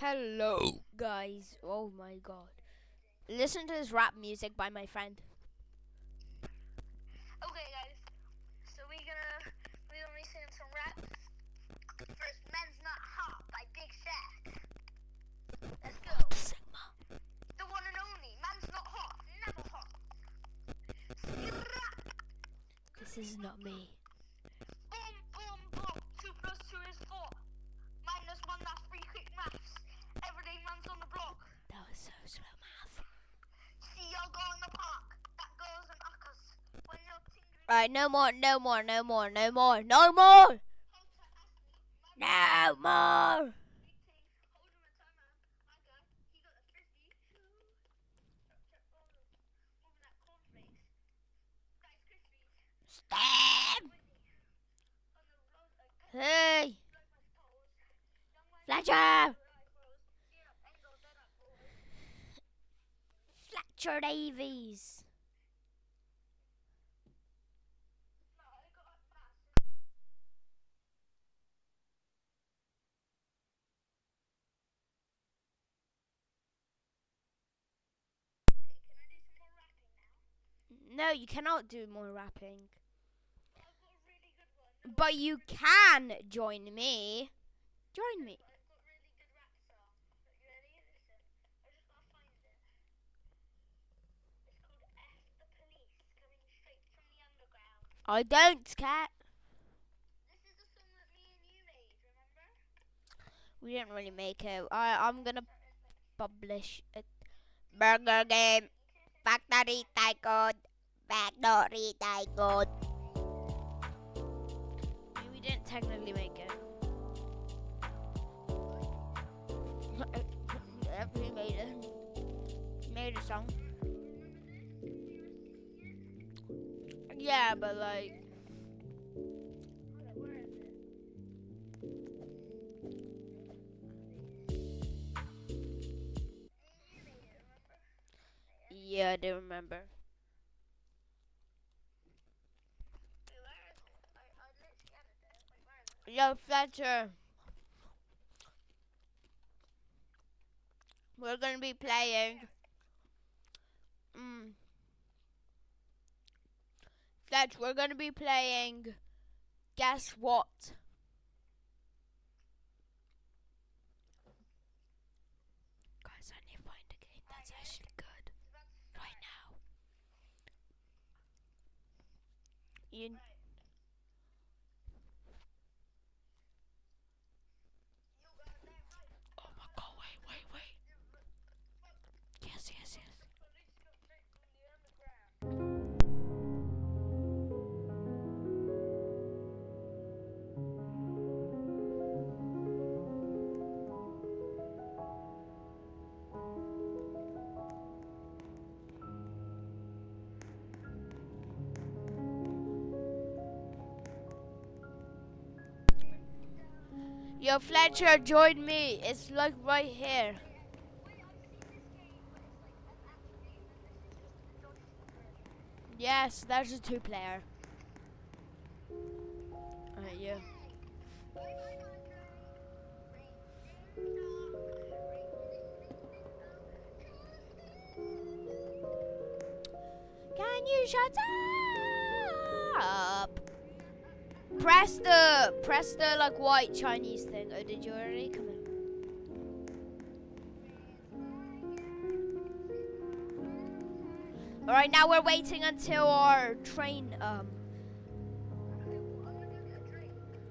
Hello, guys. Oh my god. Listen to this rap music by my friend. Okay, guys. So we're gonna be singing some raps. First, "Men's Not Hot" by Big Shaq. Let's go. Sigma. The one and only. Man's not hot, never hot. Skirrrrap. This is not me. Boom, boom, boom. 2 plus 2 is 4. Minus 1, that's 3 quick maths. Everyday man's on the block. That was so slow math. See y'all go in the park. That goes and uckers. When you're tingling. Alright, no more, no more, no more, no more, no more! No more! Stop! Hey! Fletcher! Fletcher Davies! No, you cannot do more rapping. But you can join me. Join me. I don't care. This is the song that me and you made, remember? We didn't really make it. I'm gonna publish it. Burger Game. Factory Tycoon. Factory Tycoon. We didn't technically make it. We made it. Made a song. Yeah, but like. Yeah, I do remember. Yo, Fletcher. We're gonna be playing. Fletch, we're gonna be playing. Guess what? Guys, I need to find a game that's actually good right now. You. Oh my god! Wait. Yes. Yo, Fletcher, join me. It's like right here. Yes, there's a 2-player. Yeah. Can you shut up? Press the like white Chinese thing. Oh, did you already? Come in. Alright, now we're waiting until our train, Oh,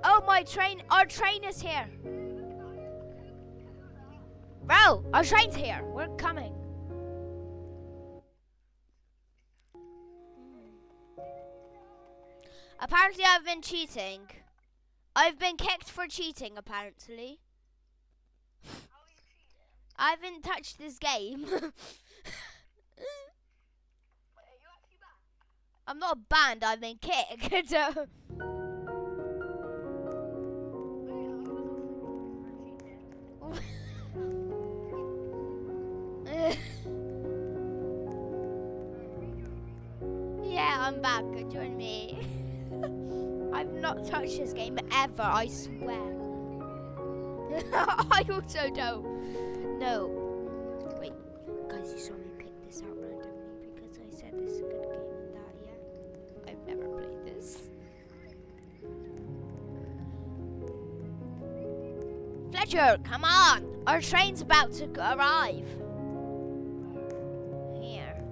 our train is here. Bro, our train's here. We're coming. Apparently I've been cheating. I've been kicked for cheating, apparently. I haven't touched this game. I'm not banned, I've been kicked. Yeah, I'm back. Join me. I've not touched this game ever, I swear. I also don't. No. Wait, guys, you saw me pick this out randomly because I said this is a good game and that, yeah. I've never played this. Fletcher, come on! Our train's about to arrive. Here.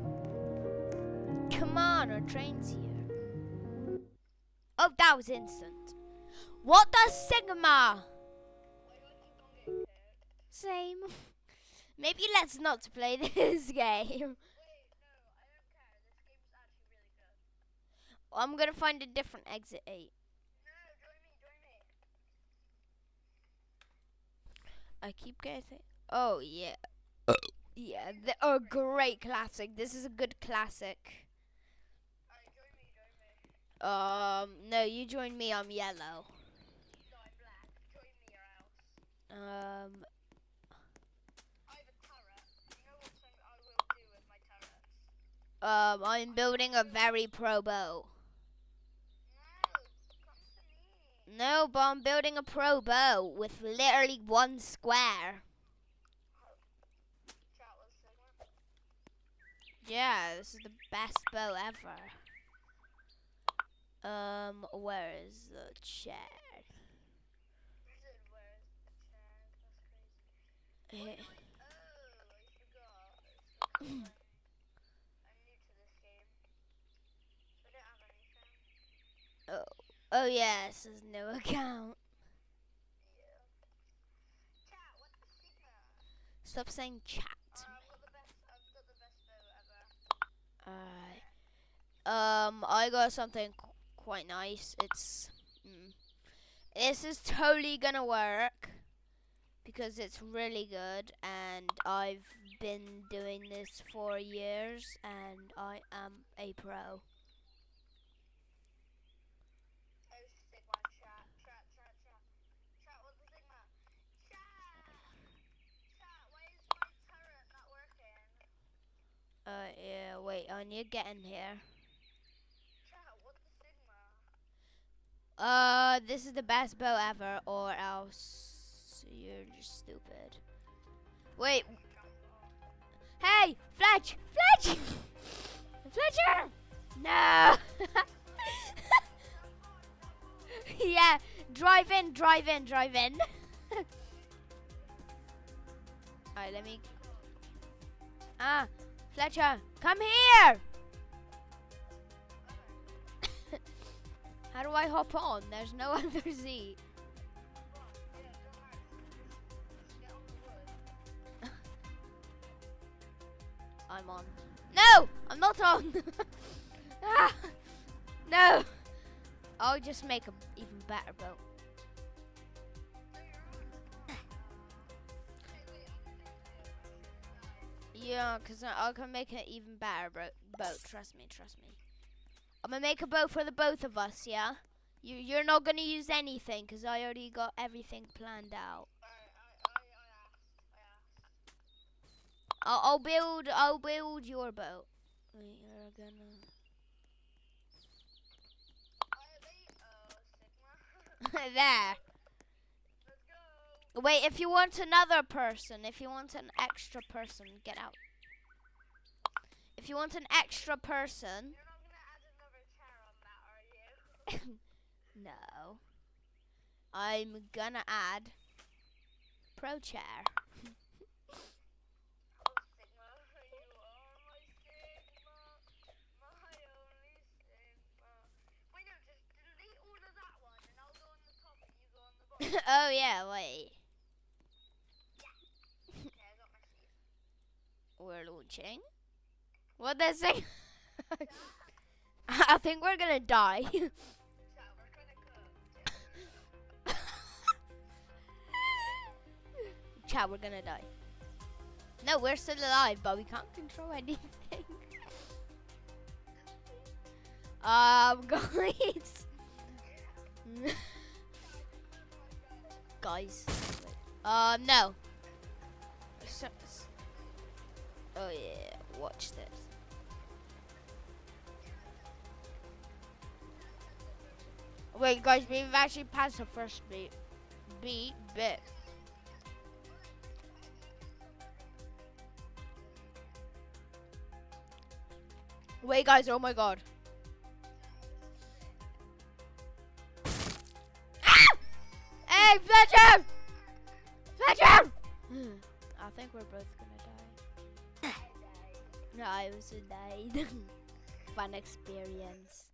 Come on, our train's here. Oh, that was instant. What does Sigma? Same. Maybe let's not play this game. I'm gonna find a different exit 8. I keep getting. Oh yeah. Yeah, a great classic. This is a good classic. No, you join me. I'm yellow. I have a turret. You know what I will do with my turrets? I'm building a very pro bow. No, come to me. No, but I'm building a pro bow with literally one square. Chat with Sigma. Yeah, this is the best bow ever. Where is the chair? Where's the chair? That's crazy. Eh, I forgot. I'm new to this game. So I don't have anything. Oh yeah, this is no account. Yeah. Chat, what's the Sigma? Stop saying chat. I've got the best bow ever. I got something quite nice. This is totally gonna work because it's really good, and I've been doing this for years, and I am a pro. Oh, Sigma, chat. Chat, what's the Sigma? Chat, why is my turret not working? Yeah, wait, I need to get in here. Chat, what's the Sigma? This is the best bow ever, or else you're just stupid. Wait. Hey, Fletch! Fletcher! No! Yeah, drive in. Alright, let me... Fletcher, come here! How do I hop on? There's no other seat. I'm on. No! I'm not on! No! I'll just make an even better boat. Yeah, because I can make an even better boat. Trust me. I'm going to make a boat for the both of us, yeah? You're not going to use anything because I already got everything planned out. I'll build your boat. Wait, you're gonna... There. Let's go. Wait, if you want another person, if you want an extra person, get out. If you want an extra person... You're not going to add another chair on that, are you? No. I'm gonna add pro chair. Oh, Sigma, you are my Sigma. My only Sigma. Wait, no, just delete all of that one and I'll go on the top and you go on the bottom. Oh yeah, wait. Okay, I got my seat. We're launching. What they say? I think we're gonna die. Chat, we're gonna cook. Chat, we're gonna die. No, we're still alive, but we can't control anything. Guys. Guys. No. Oh yeah, watch this. Wait, guys, we've actually passed the first bit. Wait, guys. Oh my god. Ah! Hey, Fletcher! Fletcher! I think we're both gonna die. No, I also died. Fun experience.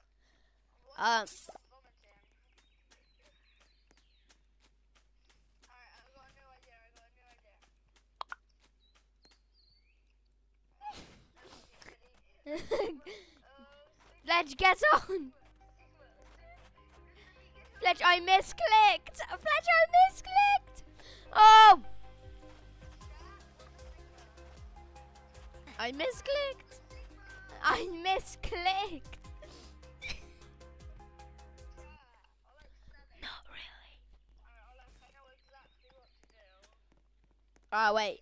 Alright, I got a new idea. Fletch, get on! Fletch, I misclicked! Fletch, I misclicked! Oh! I misclicked! I misclicked! Not really. Oh, wait.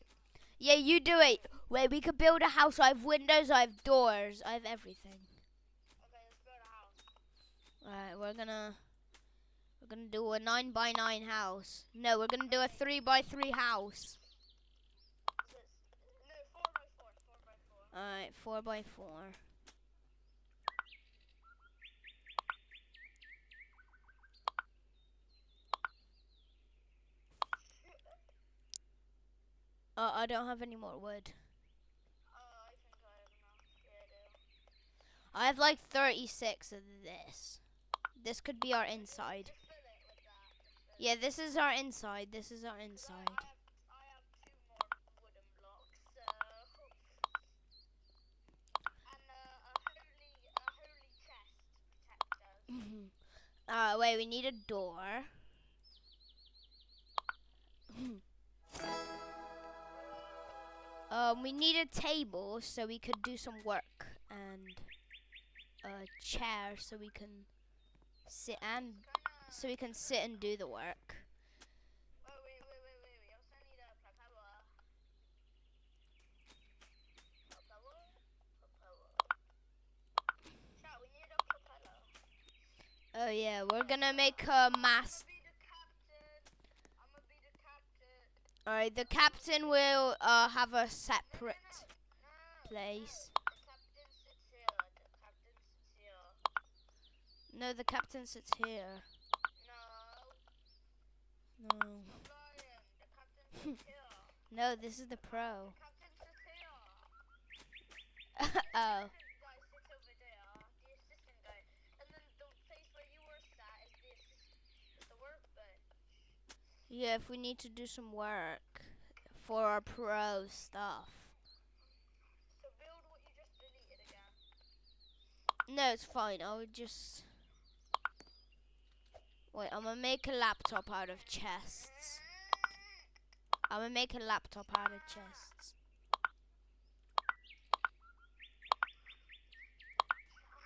Yeah, you do it. Wait, we could build a house. I have windows, I have doors, I have everything. Okay, let's build a house. Alright, we're gonna do a 9x9 house. No, we're gonna do a 3x3 house. No, 4x4. 4x4. Alright, 4x4. I don't have any more wood. I think I have enough. Yeah, I do. I have like 36 of this. This could be our inside. Just fill it with that. Just fill it. Yeah, this is our inside. This is our inside. I have 2 more wooden blocks, so and a holy chest protector. Wait, we need a door. We need a table so we could do some work, and a chair so we can sit and do the work. Wait. We also need a propeller. Chat, we need a propeller. Oh yeah, we're gonna make a mast. I'm gonna be the captain. Alright, the captain will have a separate place. The captain sits here. No, The captain sits here. No. no, I'm lying. The captain sits here. no. This is the pro. The captain sits here. Oh, Guy sits over there. The assistant guy. And then the place where you were sat is the workbench. yeah. If we need to do some work for our pro stuff. So build what you just deleted again. No, it's fine. I would just wait. I'm gonna make a laptop out of chests. I'm gonna make a laptop out of chests.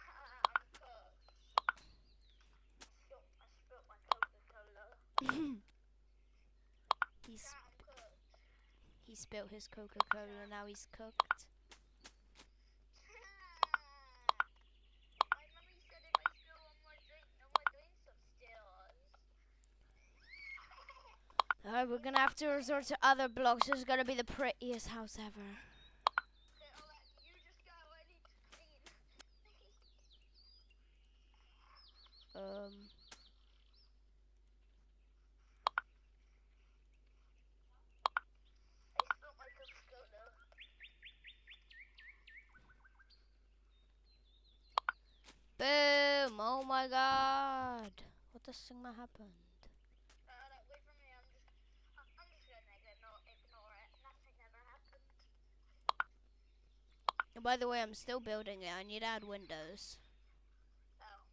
I'm cooked. I spilt my Coca-Cola. He's Yeah, I'm cooked. he spilled his Coca-Cola. Now he's cooked. My mummy said if I spill on my drink, no more drinks upstairs. Alright, we're gonna have to resort to other blocks. This is gonna be the prettiest house ever. Okay, alright, you just go. I need to clean. I spilt my Coca-Cola. Boom! Oh my god! What the sigma happened? Wait for me. I'm just gonna ignore it. Nothing ever happened. And by the way, I'm still building it. I need to add windows. Oh.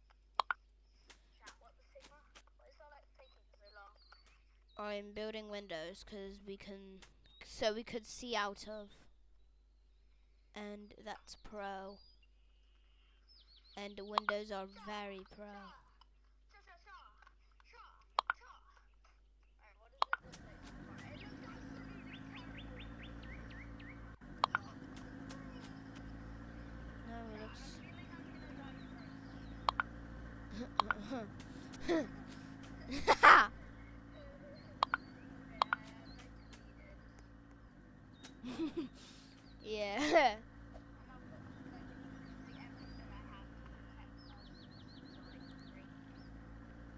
Chat, what the sigma? Why is that like taking so long? I'm building windows so we could see out of. And that's pro. And the windows are very pro. Alright, what does it look like so far? It looks absolutely No, it looks. Yeah.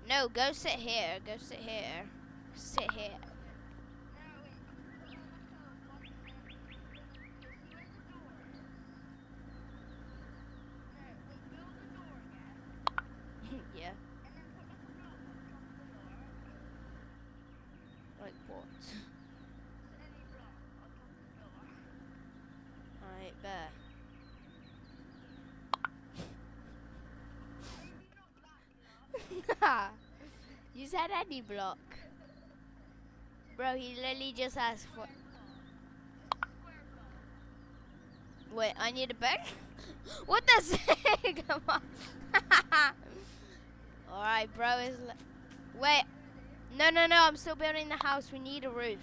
No, go sit here. Go sit here. Sit here. Yeah. Like what? Alright, bet. You said any block. Bro, he literally just asked for... Wait, I need a bed? What the heck? Come on. Alright, bro is... Wait. No, I'm still building the house. We need a roof.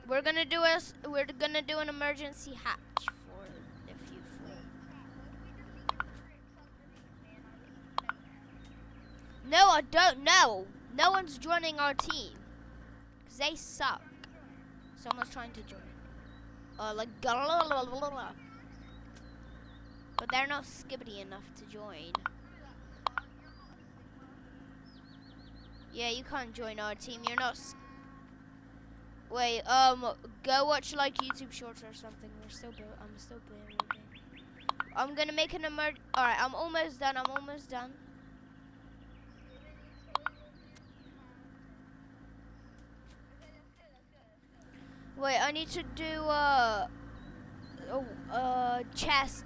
We're gonna do an emergency hatch for if you fall. No, I don't know. No one's joining our team. Cause they suck. Someone's trying to join. Like but they're not skibbity enough to join. Yeah, you can't join our team. You're not. Wait, go watch like YouTube shorts or something. I'm still building. I'm gonna make an Alright, I'm almost done. Wait, I need to do chest.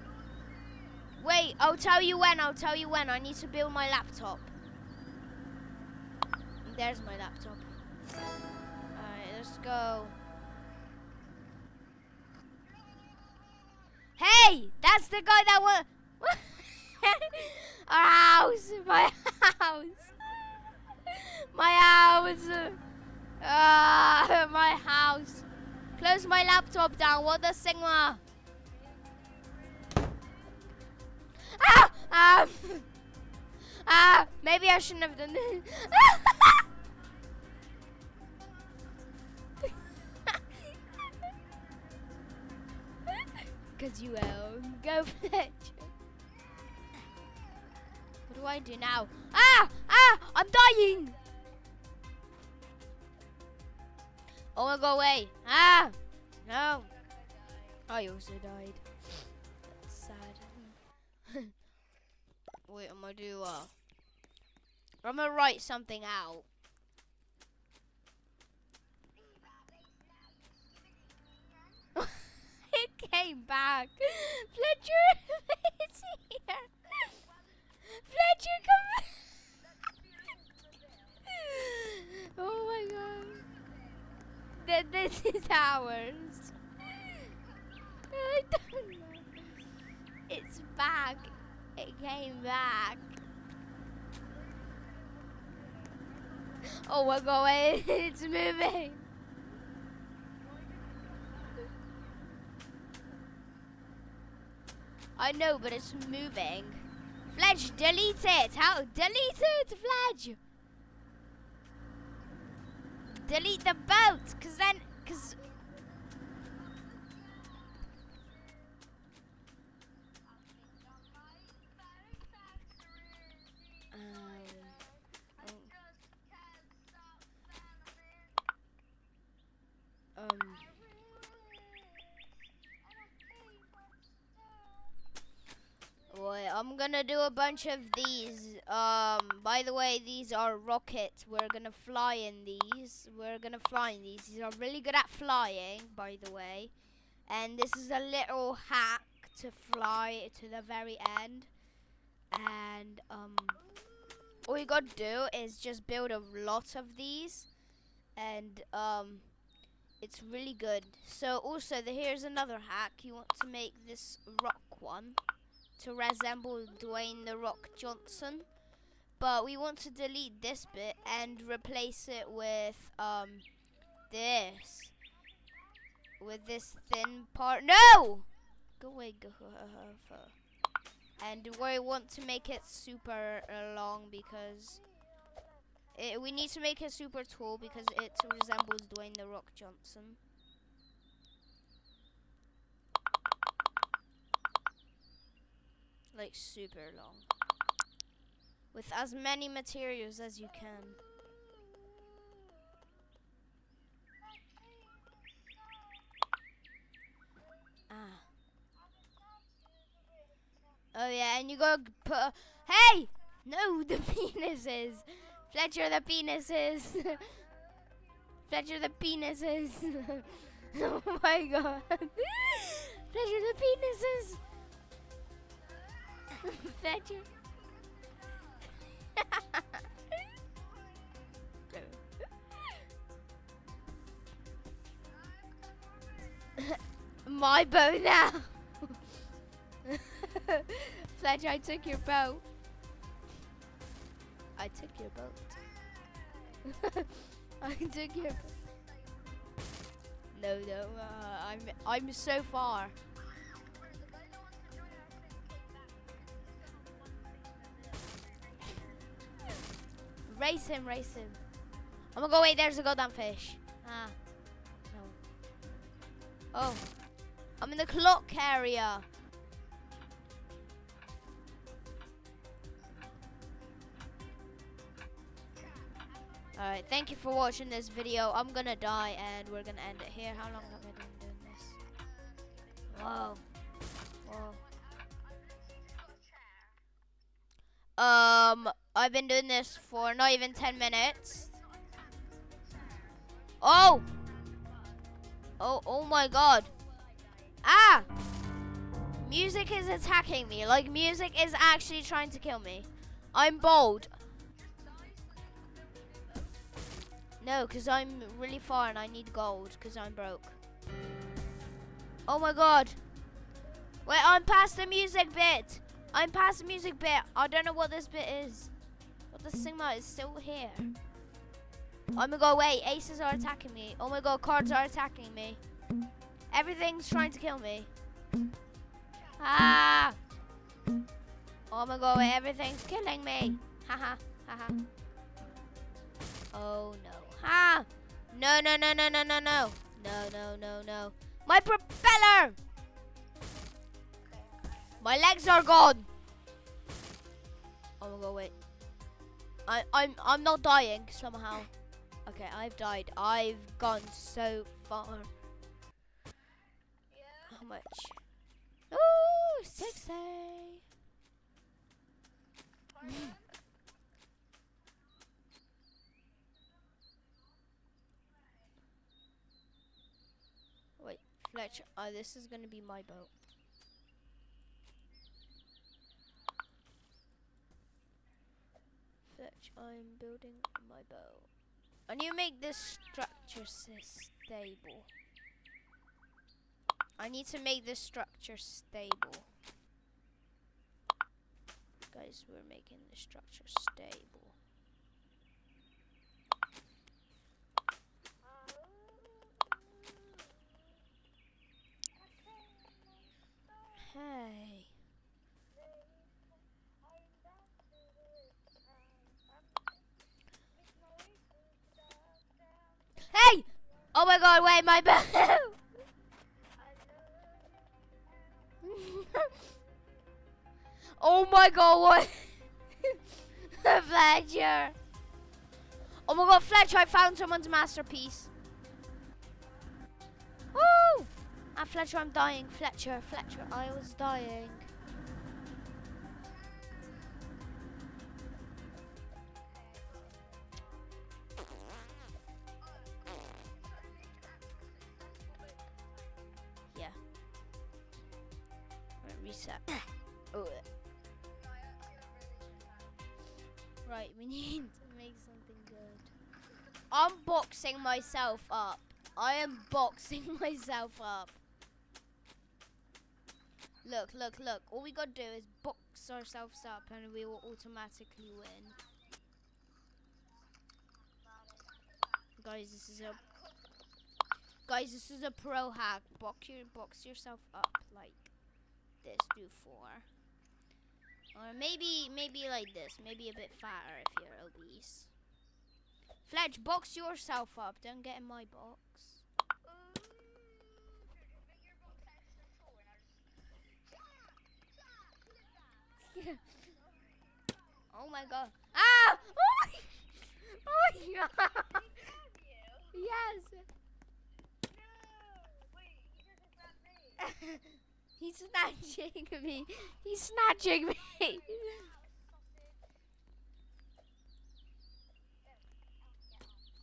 Wait, I'll tell you when. I need to build my laptop. There's my laptop. Alright, let's go. Hey, that's the guy that was. Our house, my house, my house, my house. Close my laptop down. What the Sigma? Maybe I shouldn't have done this. Cause you will. Go Fletcher. What do I do now? I'm dying. Oh my god, wait. No. I also died. That's sad. Wait, I'm gonna do I'm gonna write something out. It came back. Fletcher is here. Fletcher, come. Oh my god. This is ours. I don't know. It's back. It came back. Oh my god, wait, it's moving. I know, but it's moving. Fledge, delete it. How? Delete it, Fledge. Delete the boat, cause Wait, I'm gonna do a bunch of these. By the way, these are rockets. We're gonna fly in these. These are really good at flying, by the way. And this is a little hack to fly to the very end. And all you gotta do is just build a lot of these, and it's really good. So also, here's another hack. You want to make this rock one to resemble Dwayne The Rock Johnson, but we want to delete this bit and replace it with this thin part. No, go away, go. And we want to make it super long because we need to make it super tall because it resembles Dwayne The Rock Johnson. Like super long. With as many materials as you can. Ah. Oh yeah, and you gotta put hey! No, the penises! Fletcher, the penises! Fletcher, the penises! Oh my god! Fletcher, the penises! Fletcher! My bow now! Fletcher, I took your bow. I took your boat. I took your. No, I'm so far. Race him, race him. I'm gonna go. Wait, there's a goddamn fish. Ah, no. Oh, I'm in the clock area. Alright, thank you for watching this video. I'm gonna die and we're gonna end it here. How long have I been doing this? Whoa. Whoa. I've been doing this for not even 10 minutes. Oh! Oh my god. Ah! Music is attacking me. Like, music is actually trying to kill me. I'm bold. No, because I'm really far and I need gold because I'm broke. Oh my god. Wait, I'm past the music bit. I'm past the music bit. I don't know what this bit is. But the Sigma is still here. Oh my god, wait. Aces are attacking me. Oh my god, cards are attacking me. Everything's trying to kill me. Ah! Oh my god, wait. Everything's killing me. Haha. Haha. Oh no. Ah! No, no, no, no, no, no, no. No, no, no, no. My propeller! My legs are gone. Oh my god, wait. I'm not dying somehow. Okay, I've died. I've gone so far. Yeah. How much? Ooh, 60. Wait, Fletcher. This is gonna be my boat. Fletch, I'm building my boat. I need to make this structure stable. I need to make this structure stable. Guys, we're making the structure stable. Hey. Hey! Oh my god, wait, my boat! Oh my god, what? Fletcher. Oh my god, Fletcher, I found someone's masterpiece. Woo! Ah, Fletcher, I'm dying. Fletcher, I was dying. Yeah. Right, reset. Oh. Right, we need to make something good. I'm boxing myself up. I am boxing myself up. Look, look, look. All we gotta do is box ourselves up and we will automatically win. Guys, this is a pro hack. Box yourself up like this. Do 4. Or maybe like this. Maybe a bit fatter if you're obese. Fletch, box yourself up. Don't get in my box. Oh my god. Ah! Oh my, oh my god. Grab you? Yes. No! Wait, he just grabbed me. He's snatching me. He's snatching me.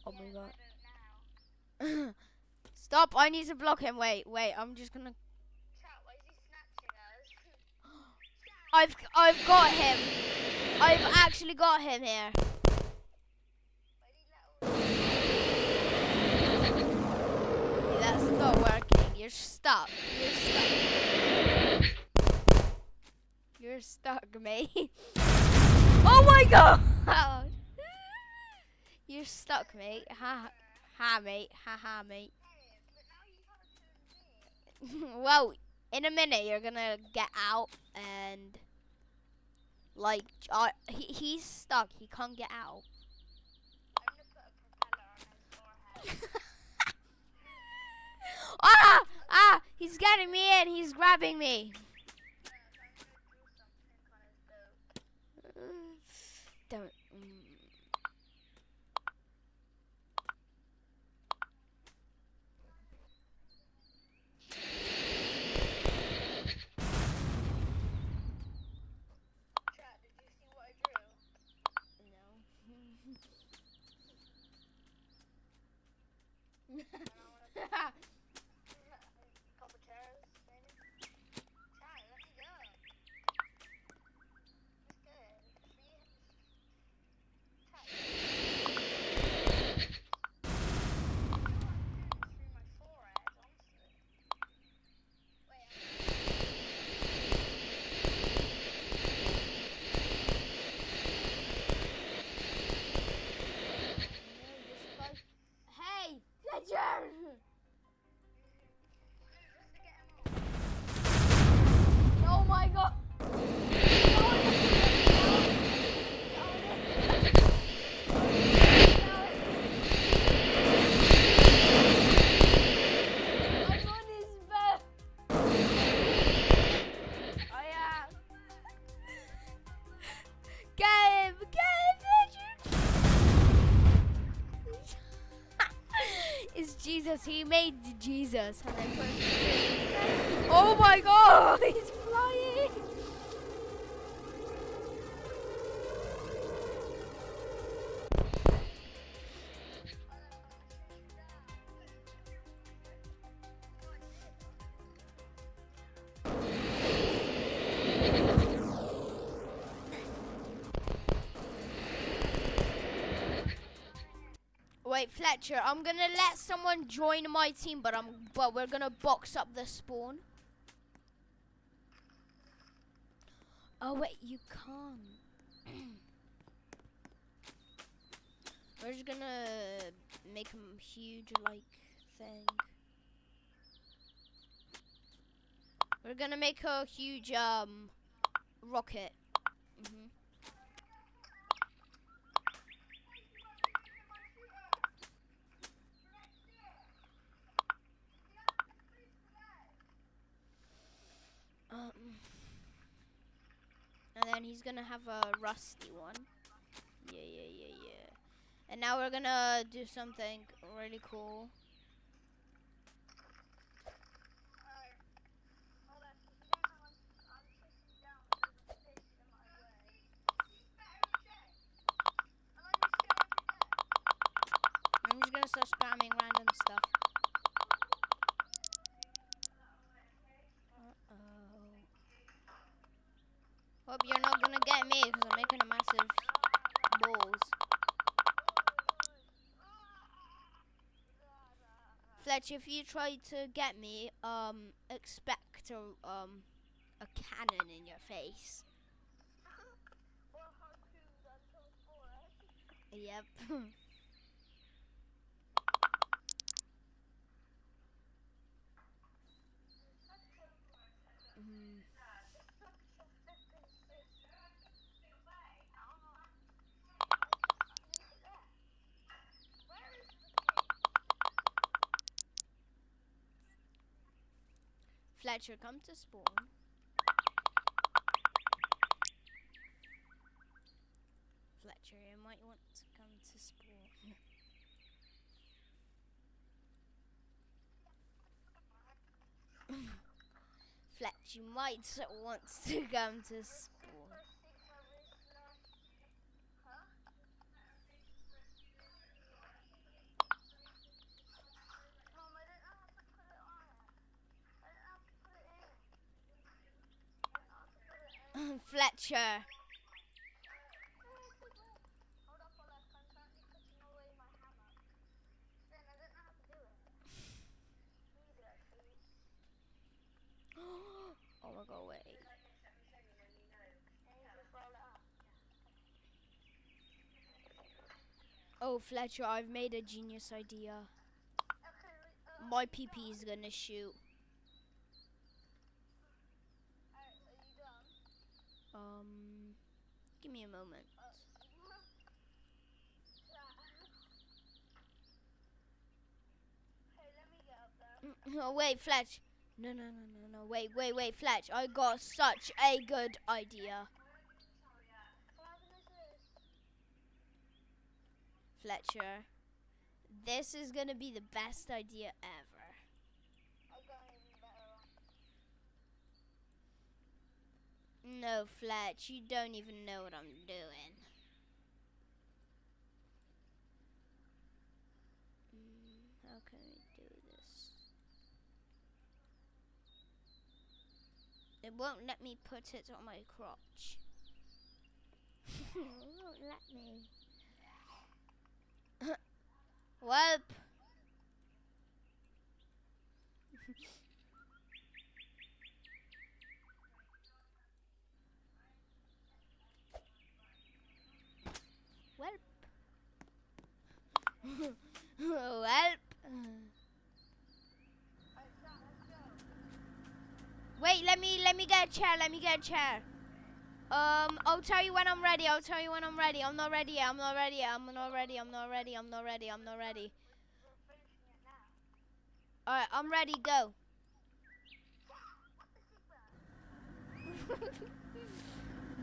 Oh my god. Stop, I need to block him. Wait, I'm just gonna Chat, why is he snatching us? I've got him. I've actually got him here. Why did he let all That's not working. You're stuck. You're stuck, mate. Oh my god! You're stuck, mate. Ha, mate. Ha, mate. but now you gotta turn me. Well, in a minute you're gonna get out and like he's stuck. He can't get out. I'm gonna put a propeller on his forehead. He's getting me in. He's grabbing me. Don't. Chat, did you see what I drew? No. Couple chairs, maybe? Chat, let me go. It's good. Through my forehead, honestly. Wait, Hey, Fletcher! just to get him off. Oh my god! I'm on his back. Oh yeah. Get him, Fletcher! It's Jesus. He made Jesus. And I put oh my god! He's flying! Wait, Fletcher, I'm gonna let someone join my team, but we're gonna box up the spawn. Oh wait, you can't. We're just gonna make him huge like thing. We're gonna make a huge rocket. And then he's gonna have a rusty one. Yeah. And now we're gonna do something really cool. I'm just gonna start spamming random stuff. Hope you're not gonna get me because I'm making a massive balls. Fletch, if you try to get me, expect a cannon in your face. Yep. Fletcher, come to spawn. Fletcher, you might want to come to spawn. Fletch, you might want to come to spawn. Mum, I don't know how to put it on it. I don't know how to put it in. I don't know how to put it in. Fletcher. Hold up, hold up. I'm currently putting away my hammer. Then I don't know how to do it. Can you do it, please? Oh my god, wait. Can you just roll it up? Oh, Fletcher, I've made a genius idea. Okay, My PP is gonna shoot. alright, are you done? Give me a moment. Hey, let me get up there. Oh, wait, Fletch. No, wait, Fletch. I got such a good idea. What happened is this? Fletcher, this is gonna be the best idea ever. I got an even better one. No, Fletch, you don't even know what I'm doing. How can we do this? It won't let me put it on my crotch. It won't let me. Welp. Welp. Welp. Wait, let me get a chair. Let me get a chair. I'll tell you when I'm ready. I'm not ready yet. I'm not ready. Alright, I'm ready. Go.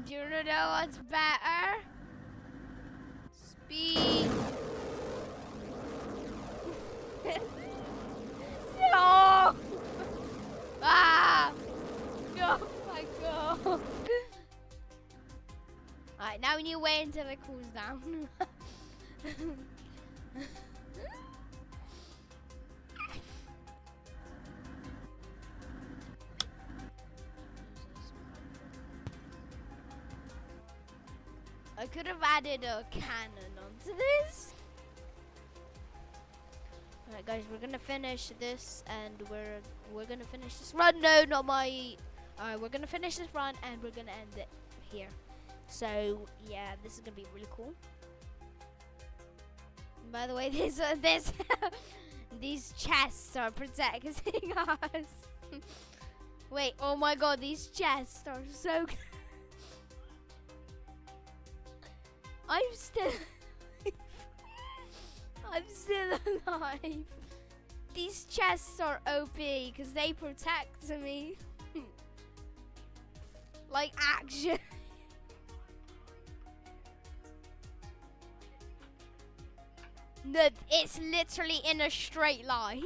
Do you know what's better? Speed. No! Ah! Oh my god. Alright, now we need to wait until it cools down. I could have added a cannon onto this. Alright guys, we're gonna finish this and we're gonna finish this run. No, not my alright, we're gonna finish this run and we're gonna end it here. So yeah, this is gonna be really cool. And by the way, this these chests are protecting us. Wait, oh my god, these chests are so good. I'm still alive. These chests are OP because they protect me. Like action. No, it's literally in a straight line.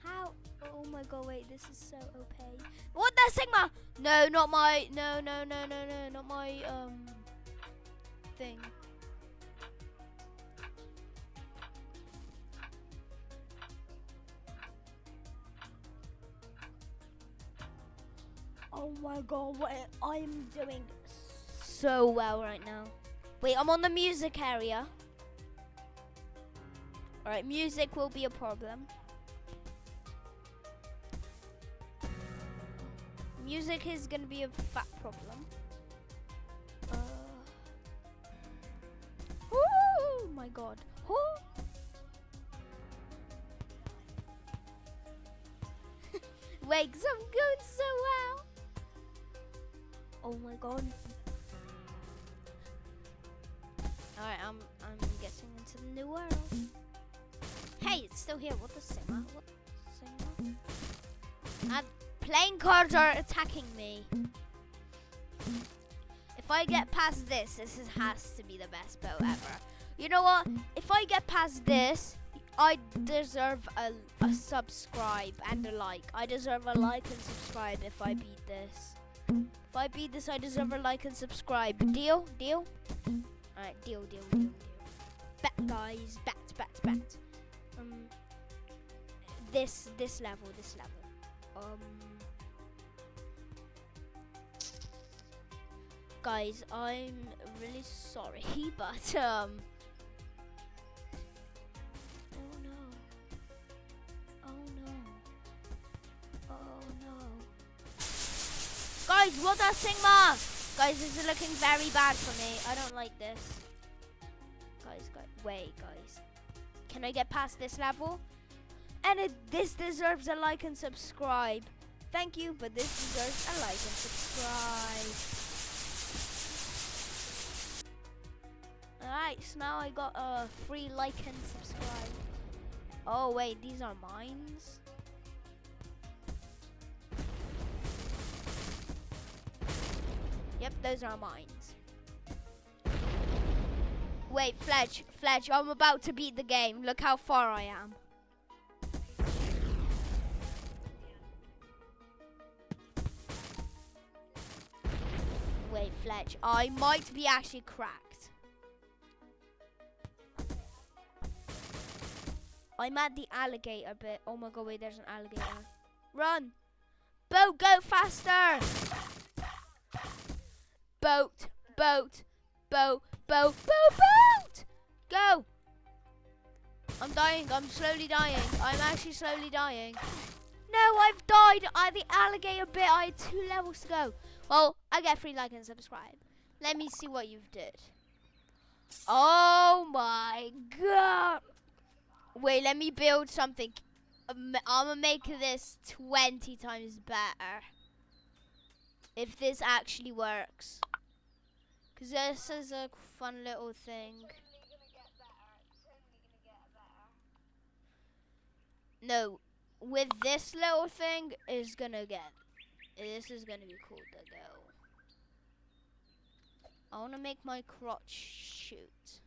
How? Oh my god, wait, this is so OP. What the Sigma? No, not my, no, not my, thing. Oh my god, wait, I'm doing so well right now. Wait, I'm on the music area. Alright, music will be a problem. Music is gonna be a fat problem. Oh my god. Oh. Wait, 'cause I'm going so well. Oh my god. Alright, I'm getting into the new world. Hey, it's still here. What the Sigma? What Sigma? Playing cards are attacking me. If if I get past this has to be the best boat ever. You know what? If I get past this, I deserve a subscribe and a like. I deserve a like and subscribe if I beat this. If I beat this, I deserve a like and subscribe. Deal? Deal? Alright, deal. Bet, guys. Bet. This level. Guys, I'm really sorry, but oh no. Guys, what that Sigma? Guys, this is looking very bad for me. I don't like this. Guys, wait, guys. Can I get past this level? And this deserves a like and subscribe. Thank you, but this deserves a like and subscribe. Alright, so now I got a free like and subscribe. Oh wait, these are mines? Yep, those are mines. Wait, Fletch, I'm about to beat the game. Look how far I am. Wait, Fletch, I might be actually cracked. I'm at the alligator bit. Oh my god, wait, there's an alligator. Run! Boat, go faster! Boat! Go! I'm dying, I'm slowly dying. I'm actually slowly dying. No, I've died at the alligator bit. I had 2 levels to go. Well, I get free like and subscribe. Let me see what you've did. Oh my god! Wait, let me build something. I'm gonna make this 20 times better. If this actually works. Because this is a fun little thing. No, with this little thing is gonna get. This is gonna be cool to go. I wanna make my crotch shoot.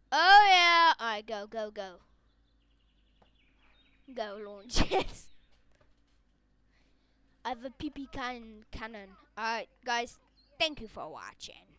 Oh yeah! Alright, go. Go launch it. I have a PP cannon. Alright, guys, thank you for watching.